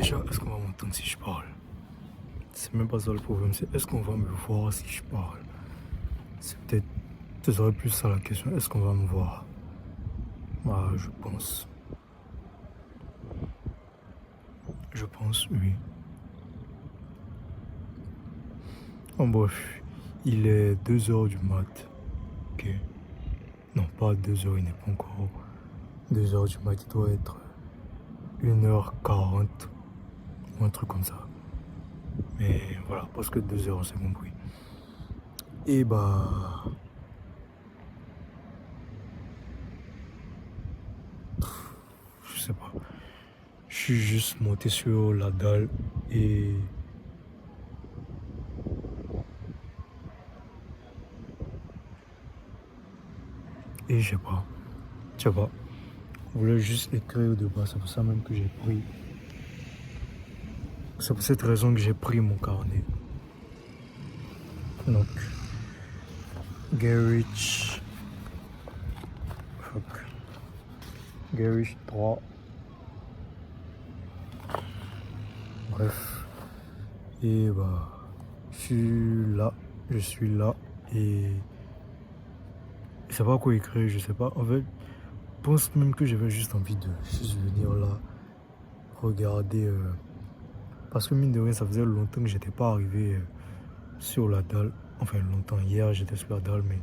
Déjà, est-ce qu'on va m'entendre si je parle? C'est même pas ça le problème, c'est est-ce qu'on va me voir si je parle? C'est peut-être, ce serait plus ça la question, est-ce qu'on va me voir? Bah, je pense. Je pense, oui. En bref, il est 2 heures du mat. Ok. Non, pas 2 heures, il n'est pas encore 2 heures du mat, il doit être 1h40 ou un truc comme ça. Mais voilà, parce que 2 heures, c'est compris. Et bah, je sais pas. Je suis juste monté sur la dalle et je sais pas. Je sais pas. Je voulais juste écrire de bas, c'est pour ça même que j'ai pris. C'est pour cette raison que j'ai pris mon carnet. Donc, Gerich. Fuck. Gerich 3. Bref. Et bah, je suis là et je sais pas quoi écrire, je sais pas. En fait, je pense même que j'avais juste envie de juste venir là, regarder. Parce que mine de rien, ça faisait longtemps que j'étais pas arrivé sur la dalle. Enfin, longtemps, hier j'étais sur la dalle, mais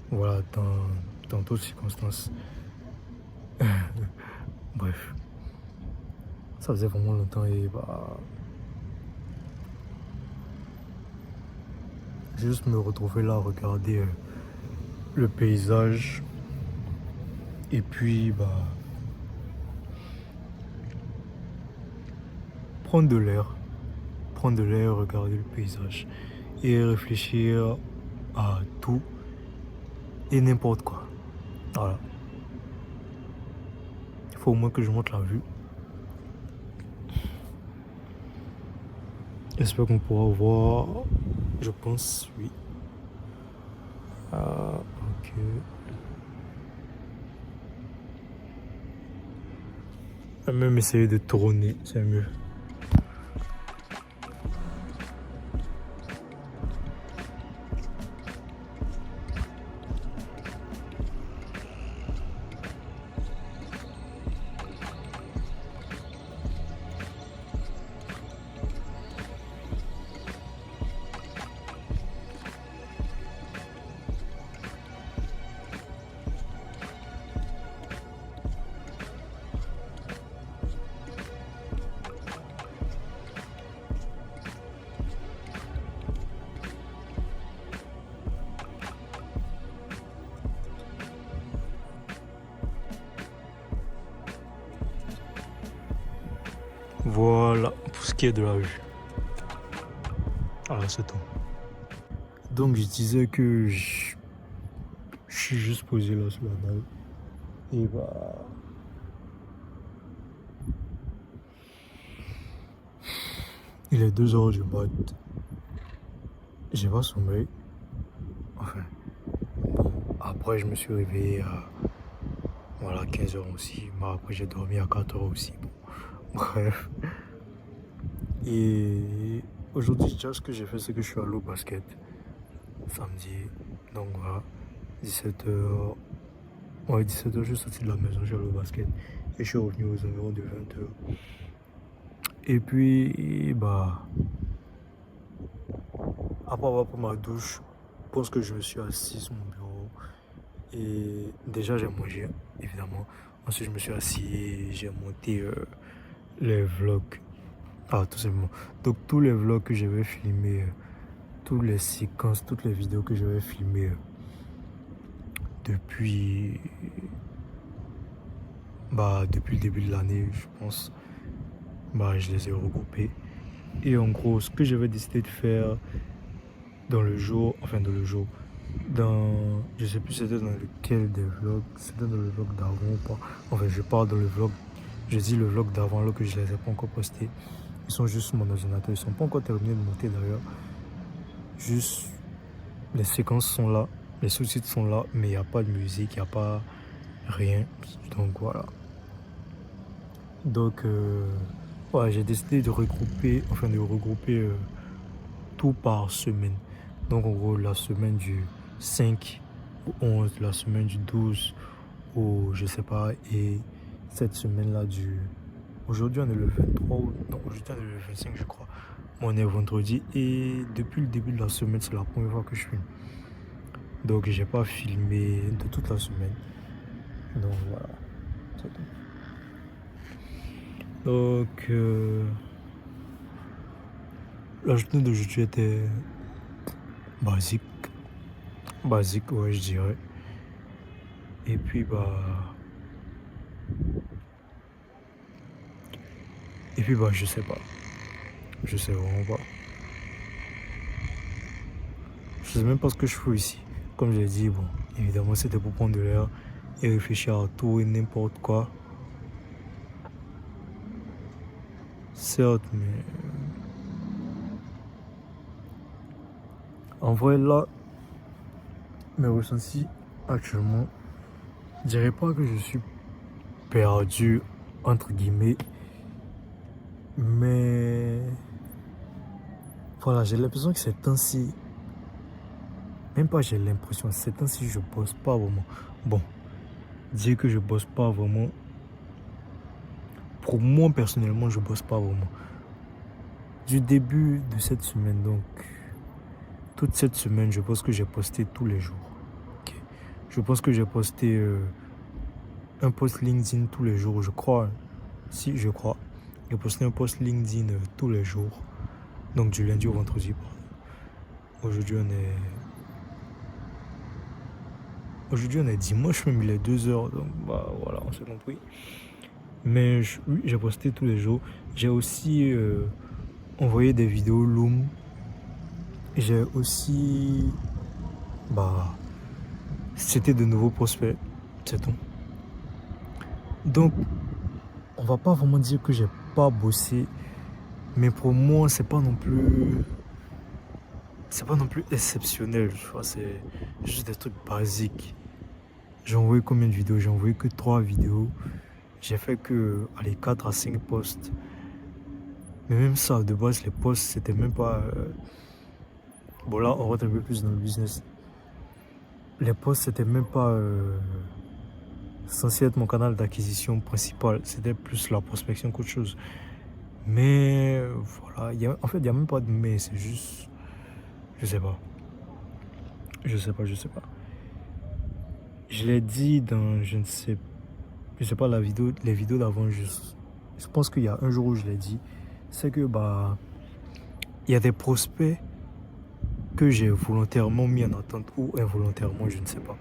voilà, dans d'autres circonstances. Bref, ça faisait vraiment longtemps et bah. Juste me retrouver là, regarder le paysage. Et puis, bah. Prendre de l'air. Prendre de l'air, regarder le paysage. Et réfléchir à tout et n'importe quoi. Voilà. Il faut au moins que je monte la vue. J'espère qu'on pourra voir. Je pense, oui. Ah, ok. Je vais même essayer de tourner, c'est mieux. Voilà, pour ce qui est de la vue. Voilà, c'est tout. Donc je disais que je suis juste posé là sur la dalle. Et bah. Il est 2 heures du mat. J'ai pas sommeil. Enfin. Bon, après je me suis réveillé à. Voilà, 15 heures aussi. Mais après j'ai dormi à 4 heures aussi. Bon. Bref. Et aujourd'hui, déjà, ce que j'ai fait, c'est que je suis allé au basket samedi. Donc voilà, 17 heures. Ouais, 17 heures, je suis sorti de la maison, je suis allé au basket. Et je suis revenu aux environs de 20 heures. Et puis, bah, après avoir pris ma douche, je pense que je me suis assis sur mon bureau. Et déjà, j'ai mangé, évidemment. Ensuite, je me suis assis et j'ai monté les vlogs. Ah, tout simplement. Donc, tous les vlogs que j'avais filmés, toutes les séquences, toutes les vidéos que j'avais filmées depuis le début de l'année, je pense, bah, je les ai regroupées. Et en gros, ce que j'avais décidé de faire dans le jour, je sais plus c'était dans lequel des vlogs, c'était dans le vlog d'avant ou pas. Enfin, je parle dans le vlog, je dis le vlog d'avant alors que je les ai pas encore postés. Ils sont juste sur mon ordinateur, ils sont pas encore terminés de monter d'ailleurs. Juste, les séquences sont là, les sous-titres sont là, mais il n'y a pas de musique, il n'y a pas rien. Donc voilà. Donc Ouais, j'ai décidé de regrouper, tout par semaine. Donc en gros, la semaine du 5 au 11, la semaine du 12 au je sais pas, et cette semaine-là du... Aujourd'hui on est le 23 ou... Non, aujourd'hui on est le 25 je crois. On est vendredi et depuis le début de la semaine, c'est la première fois que je filme. Donc j'ai pas filmé de toute la semaine. Donc voilà, c'est tout. Donc la journée d'aujourd'hui était basique. Basique, ouais, je dirais. Et puis je sais pas. Je sais vraiment pas. Je sais même pas ce que je fais ici. Comme je l'ai dit, bon, évidemment c'était pour prendre de l'air et réfléchir à tout et n'importe quoi. Certes, mais en vrai là, mes ressentis actuellement, je dirais pas que je suis perdu entre guillemets, mais voilà, j'ai l'impression que ces temps-ci, même pas j'ai l'impression, ces temps-ci je bosse pas vraiment. Bon, dire que je bosse pas vraiment, pour moi personnellement je bosse pas vraiment. Du début de cette semaine, donc toute cette semaine, je pense que j'ai posté tous les jours. Okay. Je pense que j'ai posté un post LinkedIn tous les jours, je crois. Si, je crois. J'ai posté un post LinkedIn tous les jours. Donc du lundi au vendredi. Aujourd'hui on est dimanche, même il est 2h. Donc bah voilà, on s'est compris. Mais oui, j'ai posté tous les jours. J'ai aussi envoyé des vidéos Loom. J'ai aussi... C'était de nouveaux prospects. C'est tout. Donc, on va pas vraiment dire que j'ai pas bossé. Mais pour moi, c'est pas non plus exceptionnel, tu vois, c'est juste des trucs basiques. J'ai envoyé combien de vidéos? J'ai envoyé que 3 vidéos. J'ai fait que, allez, 4 à 5 posts. Mais même ça, de base, les posts, c'était même pas... Bon, là, on rentre un peu plus dans le business. Les posts, c'était même pas censé être mon canal d'acquisition principal. C'était plus la prospection qu'autre chose. Mais voilà, en fait, il n'y a même pas de mais, c'est juste... Je sais pas. Je sais pas. Je l'ai dit dans, je sais pas, les vidéos d'avant, je pense qu'il y a un jour où je l'ai dit, c'est que il y a des prospects que j'ai volontairement mis en attente ou involontairement, je ne sais pas,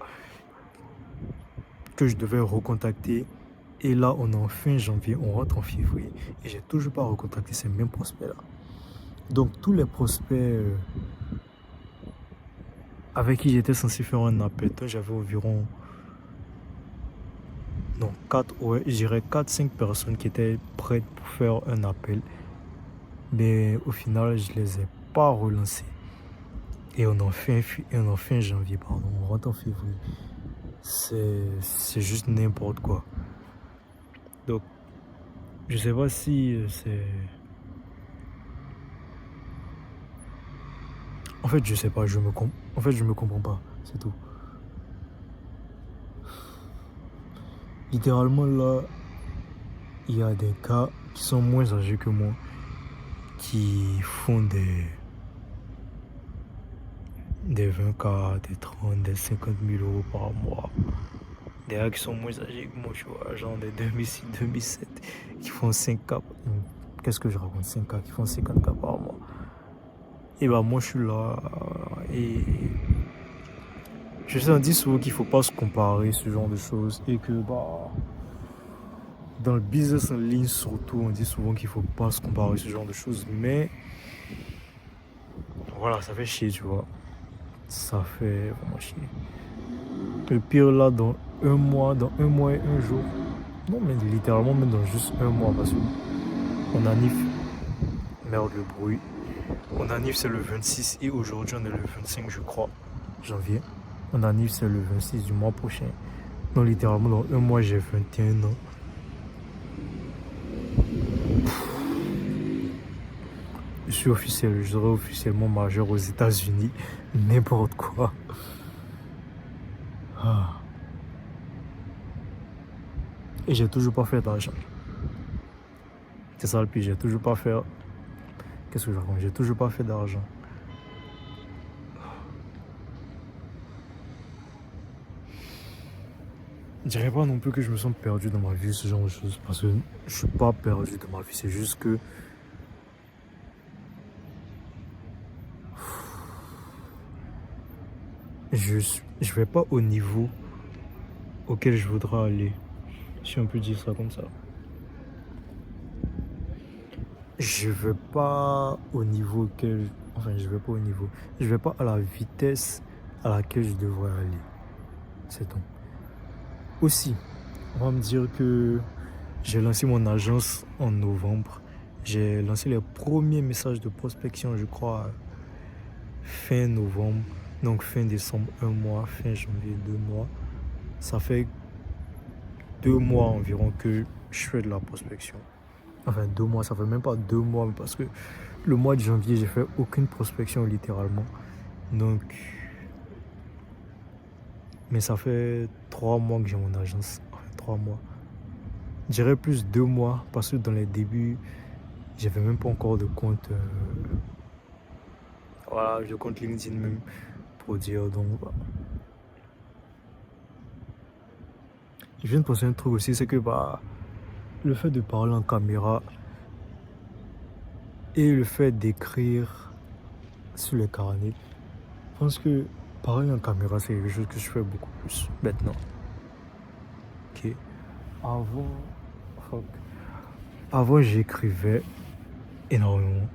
que je devais recontacter. Et là, on est en fin janvier, on rentre en février et j'ai toujours pas recontacté ces mêmes prospects-là. Donc tous les prospects avec qui j'étais censé faire un appel, j'avais environ... Non, 4, ouais, je dirais 4-5 personnes qui étaient prêtes pour faire un appel. Mais au final, je les ai pas relancés. Et on en fin janvier, pardon, on rentre en février. C'est juste n'importe quoi. Donc, je sais pas si c'est... En fait, je sais pas, je me comprends pas, c'est tout. Littéralement, là, il y a des gars qui sont moins âgés que moi, qui font des 20K, des 30, des 50 000 euros par mois. Des gars qui sont moins âgés que moi, tu vois, genre des 2006, 2007, qui font 5K. Qu'est-ce que je raconte? 5K, qui font 50K par mois. Et moi, je suis là et je sais, on dit souvent qu'il faut pas se comparer ce genre de choses et que dans le business en ligne surtout, on dit souvent qu'il faut pas se comparer ce genre de choses, mais voilà, ça fait chier, tu vois. Ça fait vraiment chier. Le pire là, dans un mois et un jour, non mais littéralement même dans juste un mois, parce qu'on a NIF, merde le bruit, on a NIF c'est le 26 et aujourd'hui on est le 25 je crois, janvier. On a NIF c'est le 26 du mois prochain. Donc littéralement dans un mois j'ai 21 ans. suis officiel, je serai officiellement majeur aux États-Unis. N'importe quoi. Ah. Et j'ai toujours pas fait d'argent. C'est ça le pire, j'ai toujours pas fait. Qu'est-ce que je raconte? J'ai toujours pas fait d'argent. Je dirais pas non plus que je me sens perdu dans ma vie, ce genre de choses. Parce que je suis pas perdu dans ma vie. C'est juste que je vais pas au niveau auquel je voudrais aller. Si on peut dire ça comme ça. Je vais pas au niveau auquel. Enfin, je vais pas au niveau. Je vais pas à la vitesse à laquelle je devrais aller. C'est tout. Aussi, on va me dire que j'ai lancé mon agence en novembre. J'ai lancé les premiers messages de prospection, je crois, fin novembre. Donc fin décembre, 1 mois. Fin janvier, 2 mois. Ça fait 2 mois environ que je fais de la prospection. Enfin, 2 mois, ça fait même pas 2 mois parce que le mois de janvier, j'ai fait aucune prospection littéralement. Donc, mais ça fait 3 mois que j'ai mon agence. Enfin, 3 mois. Je dirais plus 2 mois parce que dans les débuts, j'avais même pas encore de compte. Voilà, de compte LinkedIn même pour dire. Donc, voilà. Je viens de penser un truc aussi, c'est que le fait de parler en caméra et le fait d'écrire sur les carnets, je pense que parler en caméra, c'est quelque chose que je fais beaucoup plus maintenant. Ok. Avant j'écrivais énormément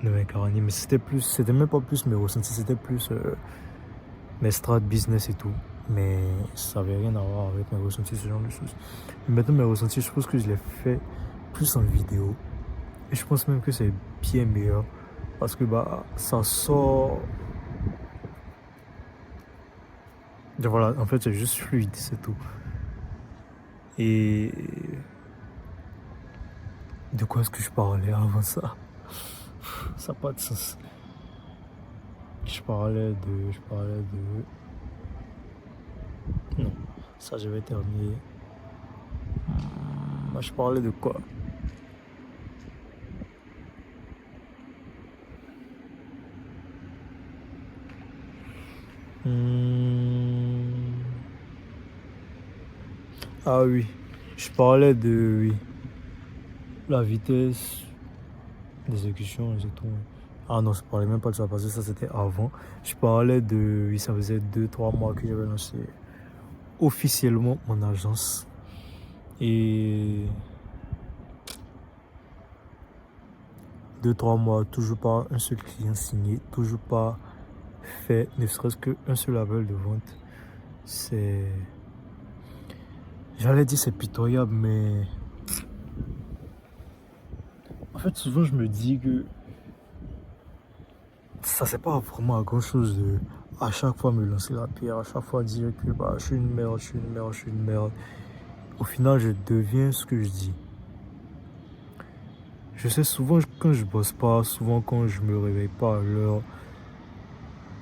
de mes carnets, mais c'était même pas plus mes ressentis, c'était plus mes strates business et tout. Mais ça avait rien à voir avec mes ressentis, ce genre de choses. Mais maintenant, mes ressentis, je pense que je les fais plus en vidéo. Et je pense même que c'est bien meilleur. Parce que ça sort. Et voilà, en fait, c'est juste fluide, c'est tout. Et. De quoi est-ce que je parlais avant ça? Ça n'a pas de sens. Je parlais de. Non, ça, je vais terminer. Moi, je parlais de quoi? Ah oui, je parlais de oui, la vitesse d'exécution, c'est tout. Ah non, je parlais même pas de ça parce que ça c'était avant. Je parlais de oui, ça faisait 2-3 mois que j'avais lancé officiellement mon agence. Et 2-3 mois, toujours pas un seul client signé, toujours pas fait ne serait-ce qu'un seul appel de vente. C'est. J'allais dire c'est pitoyable, mais. En fait, souvent je me dis que ça c'est pas vraiment à grand chose de à chaque fois me lancer la pierre, à chaque fois dire que je suis une merde, je suis une merde, je suis une merde. Au final, je deviens ce que je dis. Je sais souvent quand je bosse pas, souvent quand je me réveille pas à l'heure,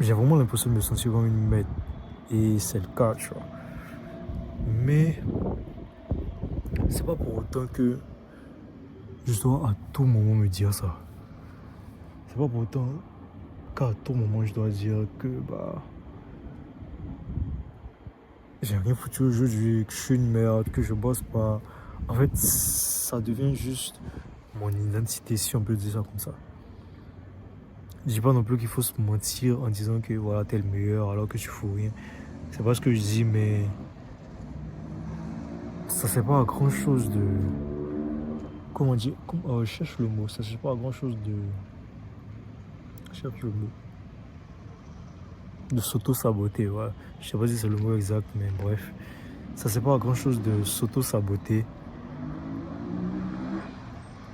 j'ai vraiment l'impression de me sentir comme une merde. Et c'est le cas, tu vois. Mais c'est pas pour autant que je dois à tout moment me dire ça. C'est pas pour autant qu'à tout moment je dois dire que j'ai rien foutu aujourd'hui, que je suis une merde, que je bosse pas. En fait, ça devient juste mon identité, si on peut dire ça comme ça. Je dis pas non plus qu'il faut se mentir en disant que voilà, t'es le meilleur alors que tu fous rien. C'est pas ce que je dis, mais ça c'est pas à grand chose de. Comment dire? Je cherche le mot, ça c'est pas à grand chose de. Je cherche le mot. De s'auto-saboter, voilà. Je sais pas si c'est le mot exact, mais bref. Ça c'est pas à grand chose de s'auto-saboter.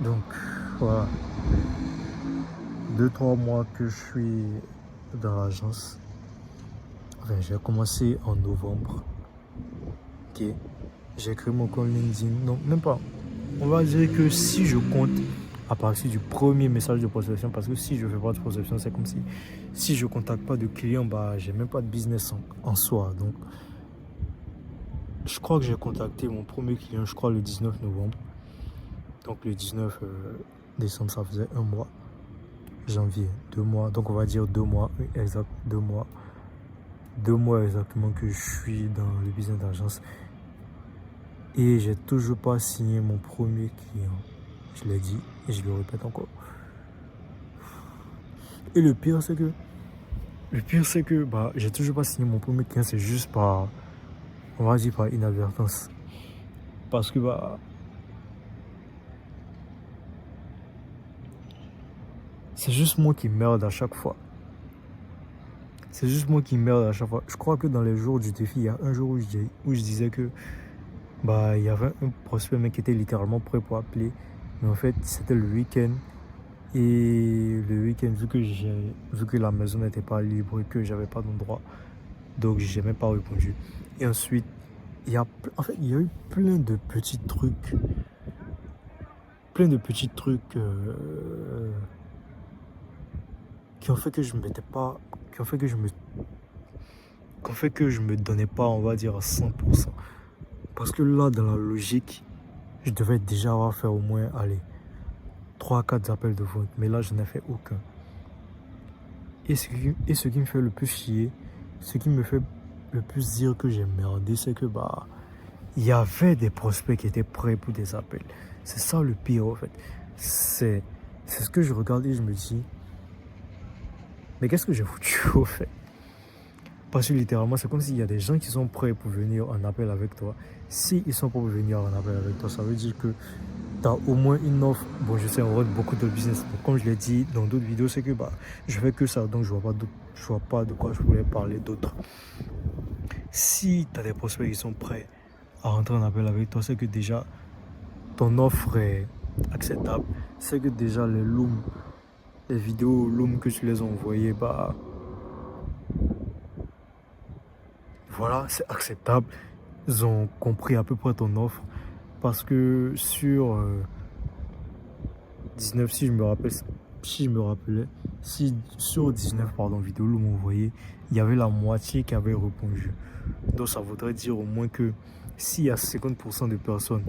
Donc, voilà. 2-3 mois que je suis dans l'agence. Enfin, j'ai commencé en novembre. Ok. J'ai créé mon compte LinkedIn. Non, même pas. On va dire que si je compte à partir du premier message de prospection, parce que si je ne fais pas de prospection, c'est comme si je ne contacte pas de clients, bah, j'ai même pas de business en soi. Donc, je crois que j'ai contacté mon premier client, je crois le 19 novembre. Donc, le 19 décembre, ça faisait un mois. Janvier, 2 mois. Donc, on va dire 2 mois, oui, exact, 2 mois. 2 mois exactement que je suis dans le business d'agence. Et j'ai toujours pas signé mon premier client. Je l'ai dit et je le répète encore. Et le pire, c'est que bah, j'ai toujours pas signé mon premier client. C'est juste par, on va dire, par inadvertance. Parce que bah, c'est juste moi qui merde à chaque fois. C'est juste moi qui merde à chaque fois. Je crois que dans les jours du défi, il y a un jour où je disais que bah, il y avait un prospect mais qui était littéralement prêt pour appeler. Mais en fait, c'était le week-end. Et le week-end, vu que la maison n'était pas libre et que j'avais pas d'endroit, donc j'ai même pas répondu. Et ensuite, il y a eu plein de petits trucs. Qui ont fait que je m'étais pas. Qui ont fait que je me donnais pas, on va dire, à 100%. Parce que là, dans la logique, je devais déjà avoir fait au moins, allez, 3-4 appels de vente. Mais là, je n'ai fait aucun. Et ce qui me fait le plus chier, ce qui me fait le plus dire que j'ai merdé, c'est que bah, il y avait des prospects qui étaient prêts pour des appels. C'est ça le pire en fait. C'est ce que je regarde et je me dis, mais qu'est-ce que j'ai foutu au fait? Parce que littéralement, c'est comme s'il y a des gens qui sont prêts pour venir en appel avec toi. S'ils sont prêts pour venir en appel avec toi, ça veut dire que tu as au moins une offre. Bon, je sais, on voit beaucoup de business. Donc, comme je l'ai dit dans d'autres vidéos, c'est que bah, je fais que ça. Donc, je vois pas de quoi je voulais parler d'autre. Si tu as des prospects qui sont prêts à rentrer en appel avec toi, c'est que déjà ton offre est acceptable. C'est que déjà les vidéos Loom que tu les as envoyées, bah voilà, c'est acceptable. Ils ont compris à peu près ton offre. Parce que sur 19, si je me rappelais, si sur 19 vidéos Loom envoyées, il y avait la moitié qui avait répondu. Donc ça voudrait dire au moins que s'il y a 50% de personnes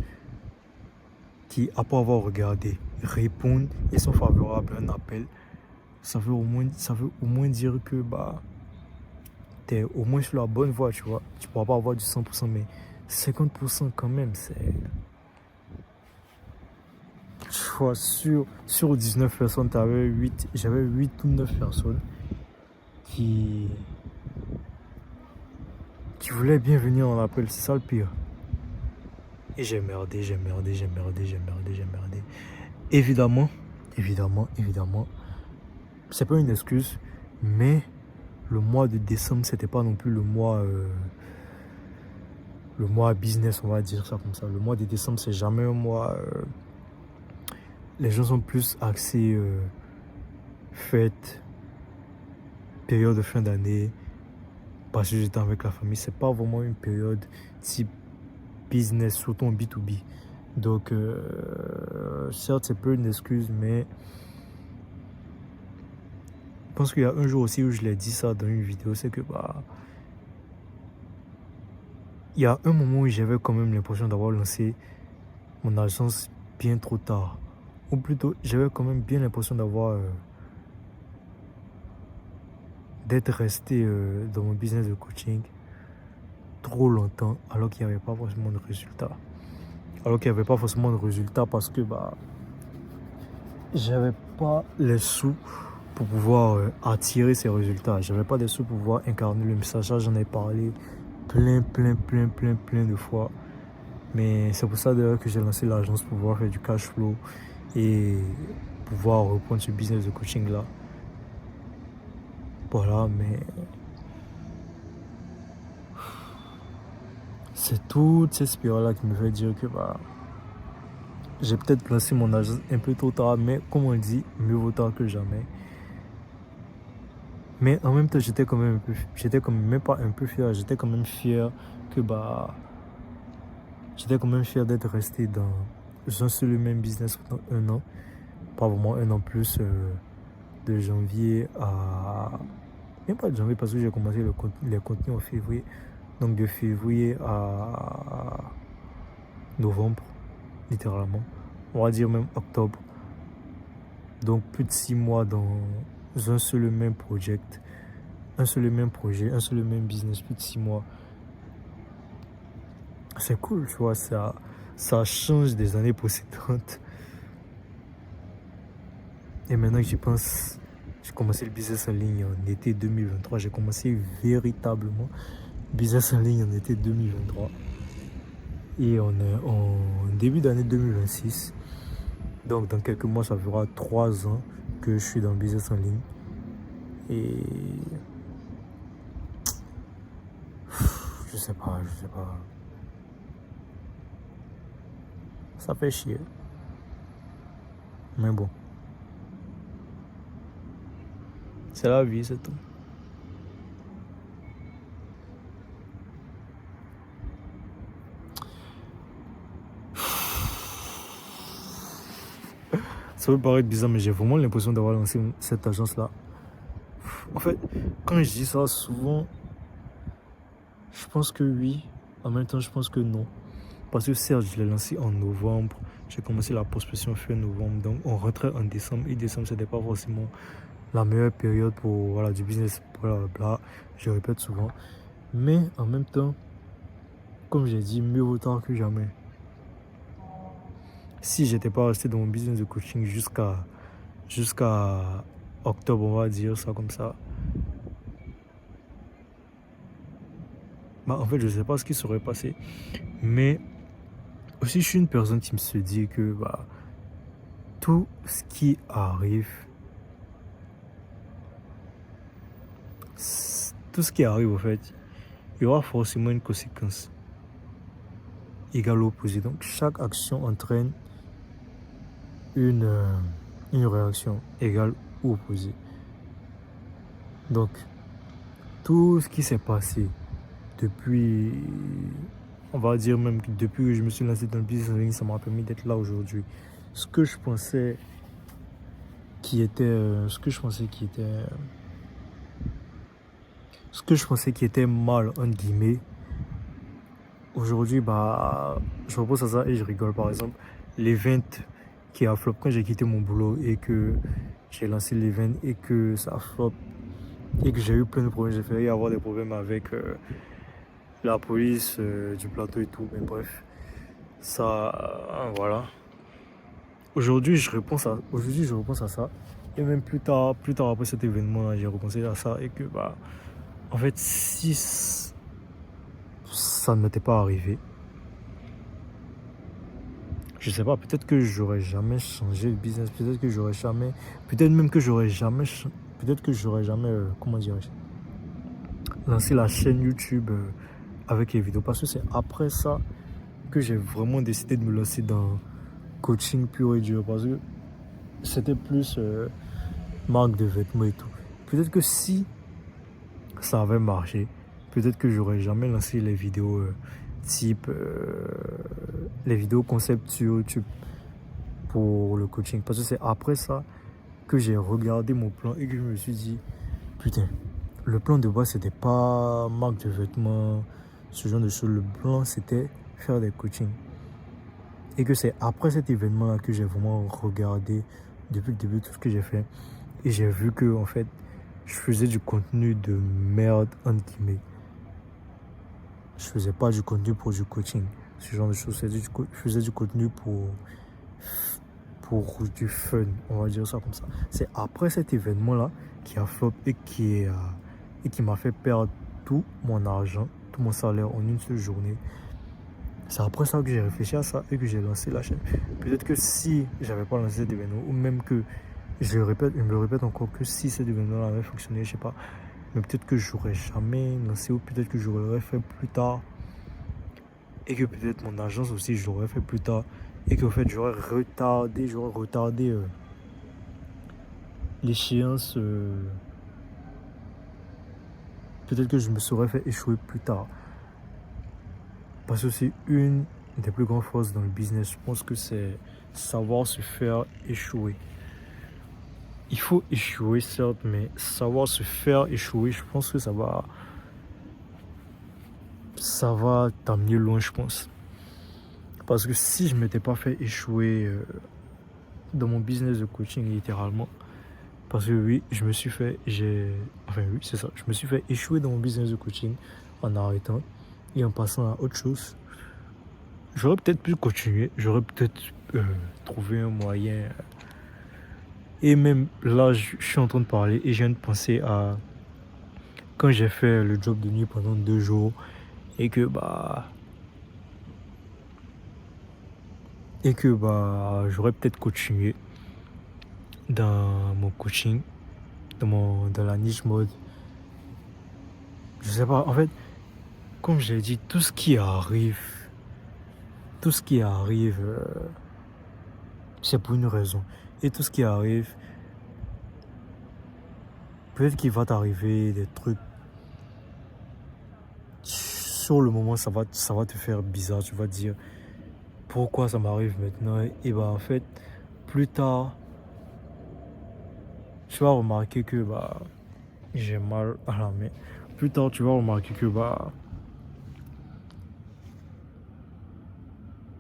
qui, après avoir regardé, répondent et sont favorables à un appel, ça veut au moins dire que bah, tu es au moins sur la bonne voie, tu vois. Tu pourras pas avoir du 100%, mais 50% quand même, c'est... Tu vois, sur 19 personnes, j'avais 8 ou 9 personnes qui voulaient bien venir en appel, c'est ça le pire. Et j'ai merdé. Évidemment, c'est pas une excuse, mais le mois de décembre, c'était pas non plus le mois business, on va dire ça comme ça. Le mois de décembre, c'est jamais un mois. Les gens sont plus axés fêtes, période de fin d'année, passer du temps avec la famille. C'est pas vraiment une période type business, surtout en B2B. Donc, certes, c'est pas une excuse, mais je pense qu'il y a un jour aussi où je l'ai dit ça dans une vidéo, c'est que bah, il y a un moment où j'avais quand même l'impression d'avoir lancé mon agence bien trop tard. Ou plutôt, j'avais quand même bien l'impression d'être resté dans mon business de coaching trop longtemps alors qu'il n'y avait pas forcément de résultats. Parce que bah, j'avais pas les sous pour pouvoir attirer ces résultats. J'avais pas des sous pour pouvoir incarner le message. J'en ai parlé plein de fois. Mais c'est pour ça d'ailleurs que j'ai lancé l'agence pour pouvoir faire du cash flow et pouvoir reprendre ce business de coaching là. Voilà, mais c'est toute cette spirale là qui me fait dire que bah, j'ai peut-être lancé mon agence un peu trop tard, mais comme on dit, mieux vaut tard que jamais. Mais en même temps, j'étais quand même même pas un peu fier, j'étais quand même fier que bah, j'étais quand même fier d'être resté dans un seul et même business pendant 1 an. pas vraiment un an plus de janvier à... Même pas de janvier parce que j'ai commencé les contenus en février. Donc de février à novembre, littéralement. On va dire même octobre. Donc plus de 6 mois dans un seul et même project. Un seul et même projet, un seul et même business, plus de 6 mois. C'est cool, tu vois, ça change des années précédentes. Et maintenant que j'y pense, j'ai commencé le business en ligne en été 2023. J'ai commencé véritablement business en ligne en été 2023. Et on est en début d'année 2026. Donc dans quelques mois, ça fera 3 ans que je suis dans le business en ligne. Et je sais pas. Ça fait chier. Mais bon. C'est la vie, c'est tout. Ça peut paraître bizarre, mais j'ai vraiment l'impression d'avoir lancé cette agence-là. En fait, quand je dis ça, souvent, je pense que oui. En même temps, je pense que non. Parce que certes, je l'ai lancé en novembre. J'ai commencé la prospection fin novembre. Donc, on rentrait en décembre. Et décembre, c'était pas forcément la meilleure période pour voilà, du business. Blablabla. Je répète souvent. Mais en même temps, comme j'ai dit, mieux vaut tard que jamais. Si j'étais pas resté dans mon business de coaching jusqu'à octobre, on va dire ça comme ça. Bah, en fait, je sais pas ce qui serait passé. Mais aussi, je suis une personne qui me se dit que bah, tout ce qui arrive, en fait, il y aura forcément une conséquence égale opposée. Donc, chaque action entraîne une réaction égale ou opposée. Donc, tout ce qui s'est passé depuis, on va dire même que depuis que je me suis lancé dans le business en ligne, ça m'a permis d'être là aujourd'hui. Ce que je pensais qui était mal, entre guillemets, aujourd'hui, bah, je repose à ça et je rigole. Par exemple, l'event qui a flop quand j'ai quitté mon boulot et que j'ai lancé l'event et que ça a flop et que j'ai eu plein de problèmes. J'ai failli avoir des problèmes avec la police du plateau et tout, mais bref, ça, voilà. Aujourd'hui, je repense à ça. Et même plus tard après cet événement, j'ai repensé à ça et que, bah, en fait, si ça ne m'était pas arrivé, je sais pas, peut-être que j'aurais jamais changé le business, peut-être même que j'aurais jamais, comment dirais-je, lancé la chaîne YouTube avec les vidéos. Parce que c'est après ça que j'ai vraiment décidé de me lancer dans coaching pur et dur. Parce que c'était plus marque de vêtements et tout. Peut-être que si ça avait marché, peut-être que j'aurais jamais lancé les vidéos type les vidéos concept sur YouTube pour le coaching. Parce que c'est après ça que j'ai regardé mon plan et que je me suis dit, putain, le plan de base c'était pas marque de vêtements, ce genre de choses. Le plan c'était faire des coachings. Et que c'est après cet événement là que j'ai vraiment regardé depuis le début tout ce que j'ai fait. Et j'ai vu que en fait je faisais du contenu de merde entre guillemets. Je faisais pas du contenu pour du coaching, ce genre de choses. Je faisais du contenu pour du fun, on va dire ça comme ça. C'est après cet événement-là qui a flop et qui m'a fait perdre tout mon argent, tout mon salaire en une seule journée. C'est après ça que j'ai réfléchi à ça et que j'ai lancé la chaîne. Peut-être que si j'avais pas lancé cet événement, ou même que je me le répète encore, que si cet événement avait fonctionné, je sais pas, mais peut-être que j'aurais jamais lancé, ou peut-être que j'aurais fait plus tard, et que peut-être mon agence aussi je l'aurais fait plus tard, et qu'en fait j'aurais retardé l'échéance, peut-être que je me serais fait échouer plus tard. Parce que c'est des plus grandes forces dans le business, je pense que c'est savoir se faire échouer. il faut échouer, certes, mais savoir se faire échouer, je pense que ça va t'amener loin, je pense. Parce que si je ne m'étais pas fait échouer dans mon business de coaching, littéralement, parce que oui, je me suis fait échouer dans mon business de coaching en arrêtant et en passant à autre chose. J'aurais peut-être pu continuer, j'aurais peut-être trouvé un moyen. Et même là, je suis en train de parler et je viens de penser à quand j'ai fait le job de nuit pendant 2 jours et que j'aurais peut-être continué dans mon coaching, dans la niche mode. Je sais pas, en fait, comme j'ai dit, tout ce qui arrive, c'est pour une raison. Et tout ce qui arrive, peut-être qu'il va t'arriver des trucs. Sur le moment, ça va te faire bizarre. Tu vas te dire, pourquoi ça m'arrive maintenant? Et en fait, plus tard, tu vas remarquer que j'ai mal à la main. Plus tard, tu vas remarquer que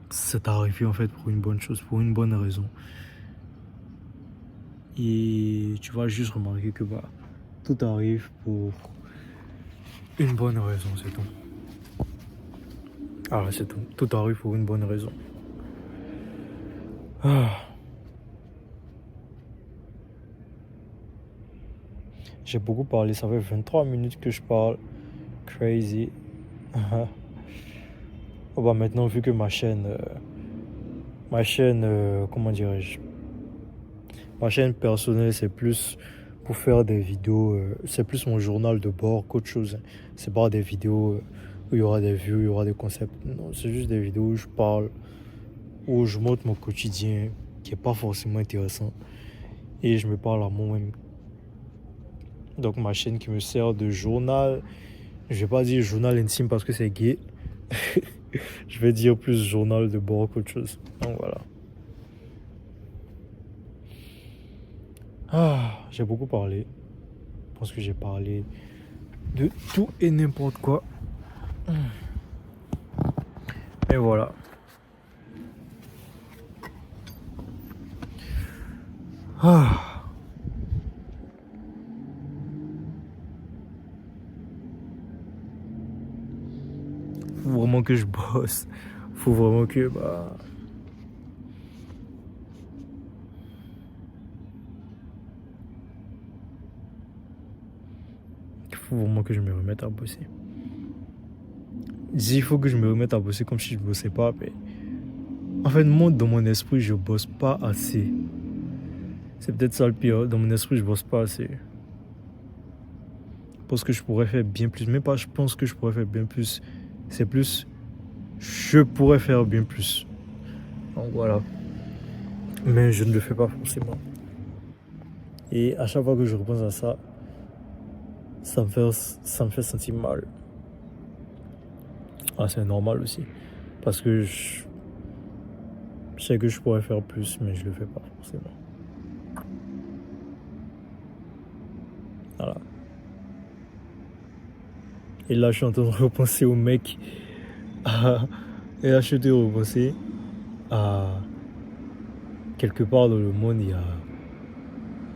c'est arrivé en fait pour une bonne chose, pour une bonne raison. Et tu vas juste remarquer que tout arrive pour une bonne raison, c'est tout. Ah, c'est tout. Tout arrive pour une bonne raison. J'ai beaucoup parlé, ça fait 23 minutes que je parle. Crazy. Maintenant, vu que ma chaîne, comment dirais-je, ma chaîne personnelle, c'est plus pour faire des vidéos, c'est plus mon journal de bord qu'autre chose. C'est pas des vidéos où il y aura des vues, où il y aura des concepts. Non, c'est juste des vidéos où je parle, où je montre mon quotidien, qui est pas forcément intéressant. Et je me parle à moi-même. Donc ma chaîne qui me sert de journal, je vais pas dire journal intime parce que c'est gay. Je vais dire plus journal de bord qu'autre chose. Donc voilà. J'ai beaucoup parlé. Je pense que j'ai parlé de tout et n'importe quoi. Et voilà. Faut vraiment que je bosse. Faut vraiment que faut vraiment que je me remette à bosser. Il faut que je me remette à bosser comme si je bossais pas. Mais en fait, moi, dans mon esprit, je bosse pas assez. C'est peut-être ça le pire. Dans mon esprit, je bosse pas assez. Je pense que je pourrais faire bien plus. Même pas je pense que je pourrais faire bien plus. C'est plus je pourrais faire bien plus. Donc voilà. Mais je ne le fais pas forcément. Et à chaque fois que je repense à ça, ça me fait sentir mal. C'est normal aussi. Parce que je sais que je pourrais faire plus, mais je le fais pas forcément. Voilà. Et là, je suis en train de repenser au mec. Et là, je suis en train de repenser à quelque part dans le monde, il y a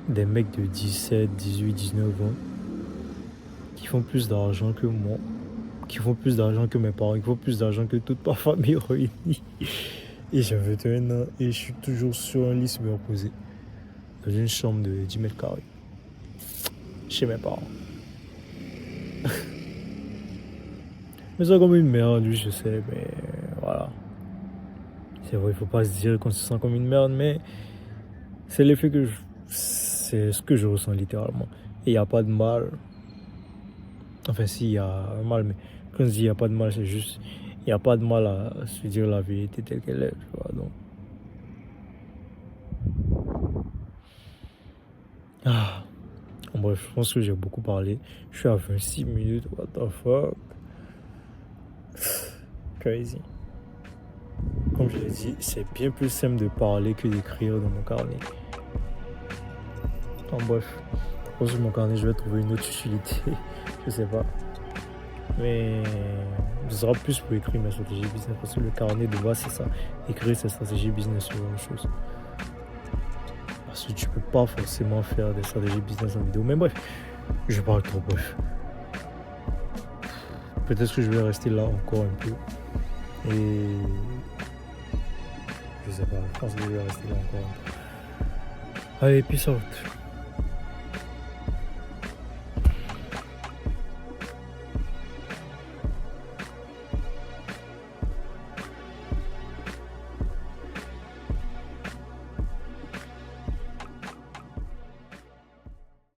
des mecs de 17, 18, 19 ans qui font plus d'argent que moi, qui font plus d'argent que mes parents, qui font plus d'argent que toute ma famille réunie. Et j'ai 21 ans et je suis toujours sur un lit superposé dans une chambre de 10 mètres carrés chez mes parents. Mais ça comme une merde, lui, je sais, mais voilà. C'est vrai, il faut pas se dire qu'on se sent comme une merde, mais c'est l'effet c'est ce que je ressens littéralement. Et il n'y a pas de mal. Enfin, si, il y a un mal, mais quand je dis il n'y a pas de mal, c'est juste, il n'y a pas de mal à se dire la vérité telle qu'elle est, tu vois, donc. Bref, je pense que j'ai beaucoup parlé. Je suis à 26 minutes, what the fuck. Crazy. Comme je l'ai dit, c'est bien plus simple de parler que d'écrire dans mon carnet. En bref, sur mon carnet, je vais trouver une autre utilité. Je sais pas. Mais ce sera plus pour écrire mes stratégies business parce que le carnet de base, c'est ça. Écrire ses stratégies business sur une chose. Parce que tu peux pas forcément faire des stratégies business en vidéo. Mais bref, je parle trop, bref. Peut-être que je vais rester là encore un peu. Et je sais pas, je pense que je vais rester là encore un peu. Allez, peace out.